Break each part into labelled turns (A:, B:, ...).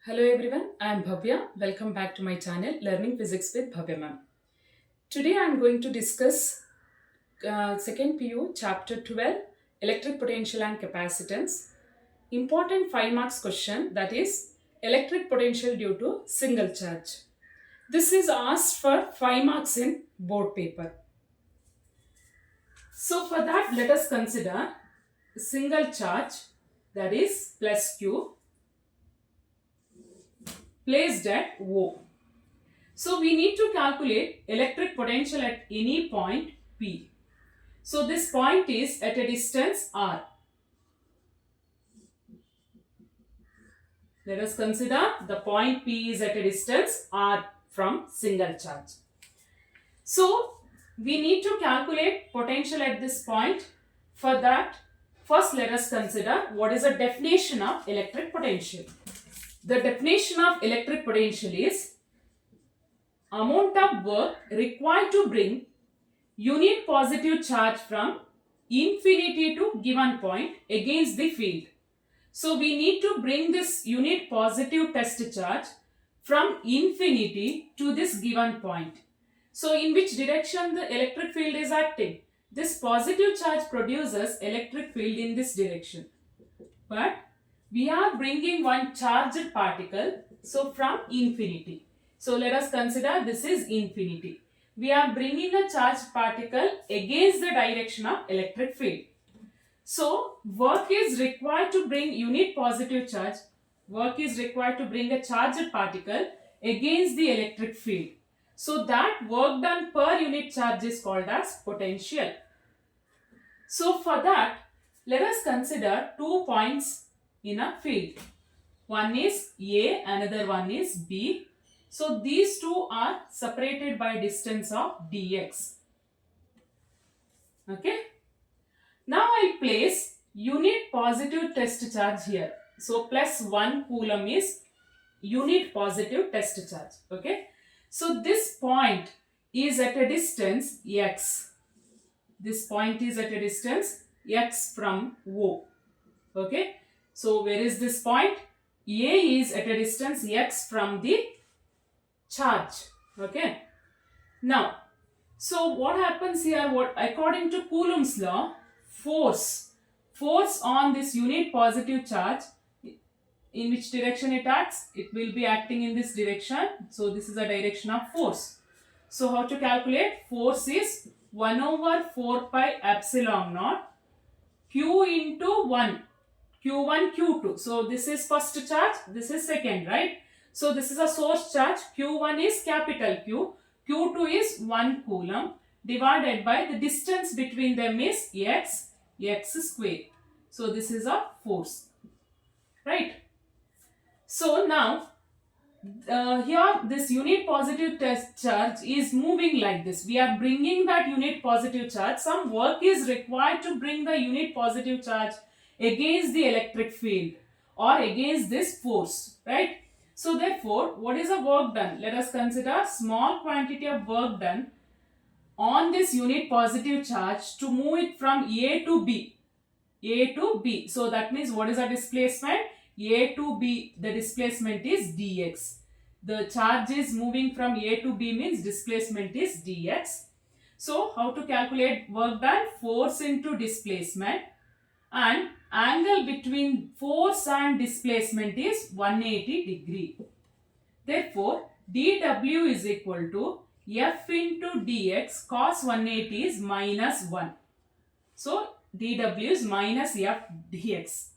A: Hello everyone, I am Bhavya. Welcome back to my channel Learning Physics with Bhavya ma'am. Today I am going to discuss second PU chapter 12 electric potential and capacitance. Important 5 marks question, that is electric potential due to single charge. This is asked for 5 marks in board paper. So for that let us consider single charge, that is plus Q, placed at O. So we need to calculate electric potential at any point P. So this point is at a distance R. Let us consider the point P is at a distance R from single charge. So we need to calculate potential at this point. For that, first let us consider what is the definition of electric potential. The definition of electric potential is amount of work required to bring unit positive charge from infinity to given point against the field. So we need to bring this unit positive test charge from infinity to this given point. So in which direction the electric field is acting? This positive charge produces electric field in this direction. But we are bringing one charged particle, so from infinity. So let us consider this is infinity. We are bringing a charged particle against the direction of electric field. So work is required to bring unit positive charge. Work is required to bring a charged particle against the electric field. So that work done per unit charge is called as potential. So for that, let us consider 2 points in a field. One is A, another one is B. So these two are separated by distance of dx. Okay. Now I place unit positive test charge here. So plus 1 coulomb is unit positive test charge. Okay. So this point is at a distance x. This point is at a distance x from O. Okay. So where is this point? A is at a distance x from the charge. Okay. Now, so what happens here? What according to Coulomb's law, force on this unit positive charge, in which direction it acts? It will be acting in this direction. So this is a direction of force. So how to calculate? Force is 1 over 4 pi epsilon naught Q into 1. Q1, Q2. So this is first charge, this is second, right? So this is a source charge. Q1 is capital Q. Q2 is 1 coulomb divided by the distance between them is x square. So this is a force, right? So now here this unit positive test charge is moving like this. We are bringing that unit positive charge. Some work is required to bring the unit positive charge against the electric field or against this force, right? So therefore, what is the work done? Let us consider small quantity of work done on this unit positive charge to move it from A to B. A to B. So that means what is the displacement? A to B, the displacement is dx. The charge is moving from A to B means displacement is dx. So how to calculate work done? Force into displacement, and angle between force and displacement is 180 degree. Therefore, dw is equal to f into dx cos 180 is minus 1. So dw is minus f dx.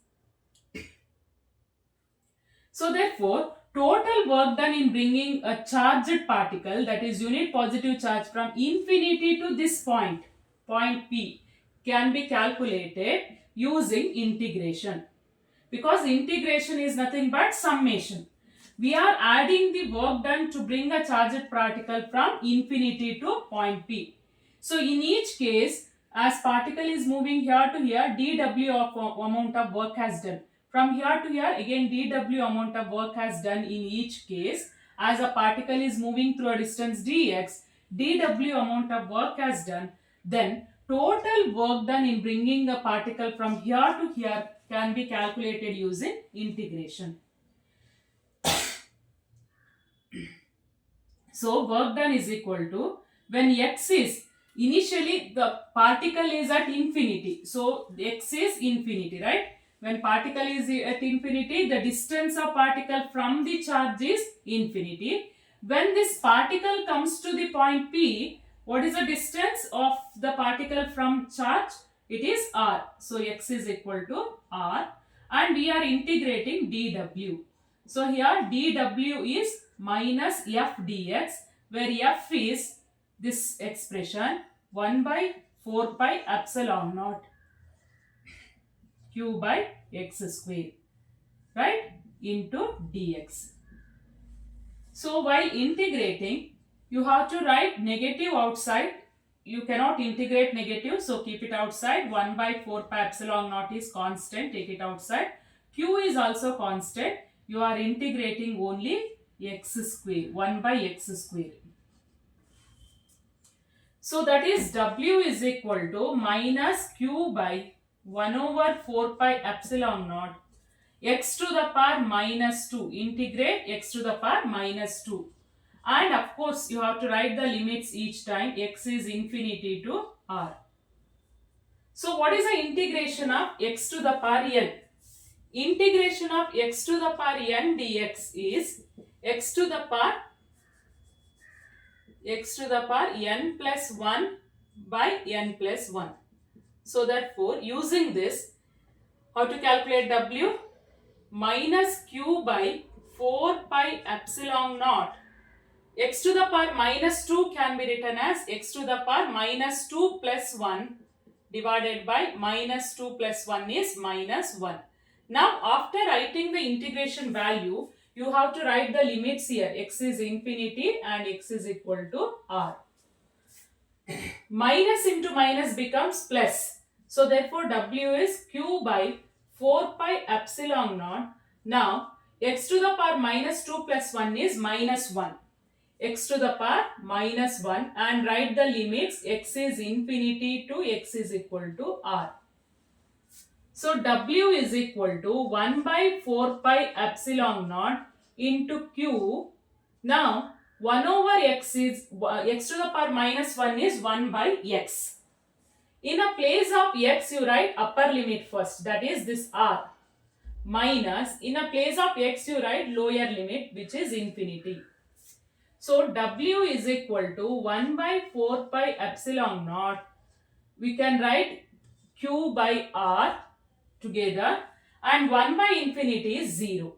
A: So therefore, total work done in bringing a charged particle, that is unit positive charge, from infinity to this point, point P, can be calculated using integration. Because integration is nothing but summation. We are adding the work done to bring a charged particle from infinity to point P. So in each case, as particle is moving here to here, dw of amount of work has done. From here to here, again dw amount of work has done in each case. As a particle is moving through a distance dx, dw amount of work has done. Then total work done in bringing a particle from here to here can be calculated using integration. So work done is equal to, when x is, initially the particle is at infinity. So x is infinity, right? When particle is at infinity, the distance of particle from the charge is infinity. When this particle comes to the point P, what is the distance of the particle from charge? It is r. So x is equal to r, and we are integrating dw. So here dw is minus f dx, where f is this expression 1 by 4 pi epsilon naught q by x square, right, into dx. So while integrating, you have to write negative outside. You cannot integrate negative, so keep it outside. 1 by 4 pi epsilon naught is constant, take it outside. Q is also constant. You are integrating only x square, 1 by x square. So that is W is equal to minus Q by 1 over 4 pi epsilon naught x to the power minus 2. Integrate x to the power minus 2. And of course, you have to write the limits each time. X is infinity to r. So what is the integration of x to the power n? Integration of x to the power n dx is x to the power n plus 1 by n plus 1. So therefore, using this, how to calculate W? Minus q by 4 pi epsilon naught. X to the power minus 2 can be written as x to the power minus 2 plus 1 divided by minus 2 plus 1 is minus 1. Now after writing the integration value, you have to write the limits here. X is infinity and x is equal to r. Minus into minus becomes plus. So therefore W is q by 4 pi epsilon naught. Now x to the power minus 2 plus 1 is minus 1. X to the power minus 1, and write the limits. X is infinity to x is equal to r. So W is equal to 1 by 4 pi epsilon naught into q. Now 1 over x is x to the power minus 1 is 1 by x. In a place of x, you write upper limit first, that is this r, minus in a place of x you write lower limit, which is infinity. So W is equal to 1 by 4 pi epsilon naught. We can write q by r together, and 1 by infinity is 0.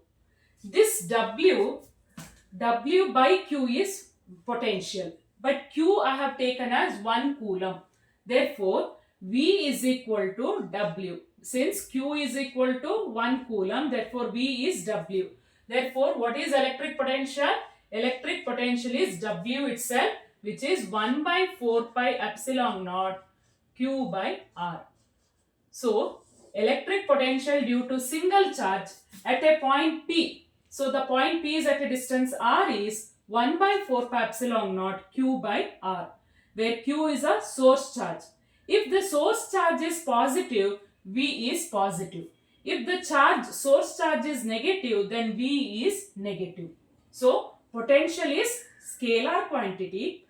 A: This W by q is potential, but q I have taken as 1 coulomb. Therefore, V is equal to W. Since q is equal to 1 coulomb, therefore V is W. Therefore, what is electric potential? Electric potential is W itself, which is 1 by 4 pi epsilon naught q by r. So, electric potential due to single charge at a point P. So, the point P is at a distance r is 1 by 4 pi epsilon naught q by r, where q is a source charge. If the source charge is positive, V is positive. If the source charge is negative, then V is negative. So, potential is scalar quantity.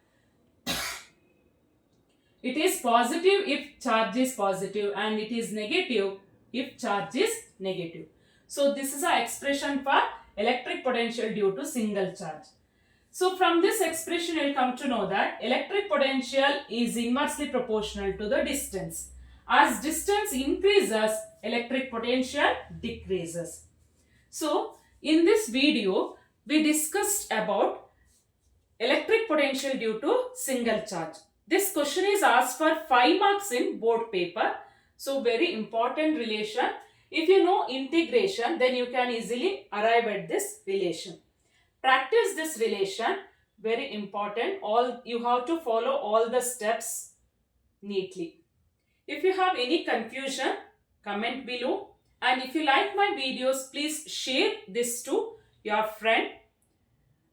A: It is positive if charge is positive, and it is negative if charge is negative. So this is an expression for electric potential due to single charge. So from this expression you will come to know that electric potential is inversely proportional to the distance. As distance increases, electric potential decreases. So in this video, we discussed about electric potential due to single charge. This question is asked for 5 marks in board paper. So very important relation. If you know integration, then you can easily arrive at this relation. Practice this relation, very important. You have to follow all the steps neatly. If you have any confusion, comment below. And if you like my videos, please share this to your friend.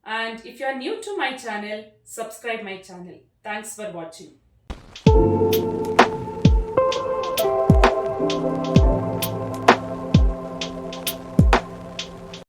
A: And if you are new to my channel, subscribe my channel. Thanks for watching.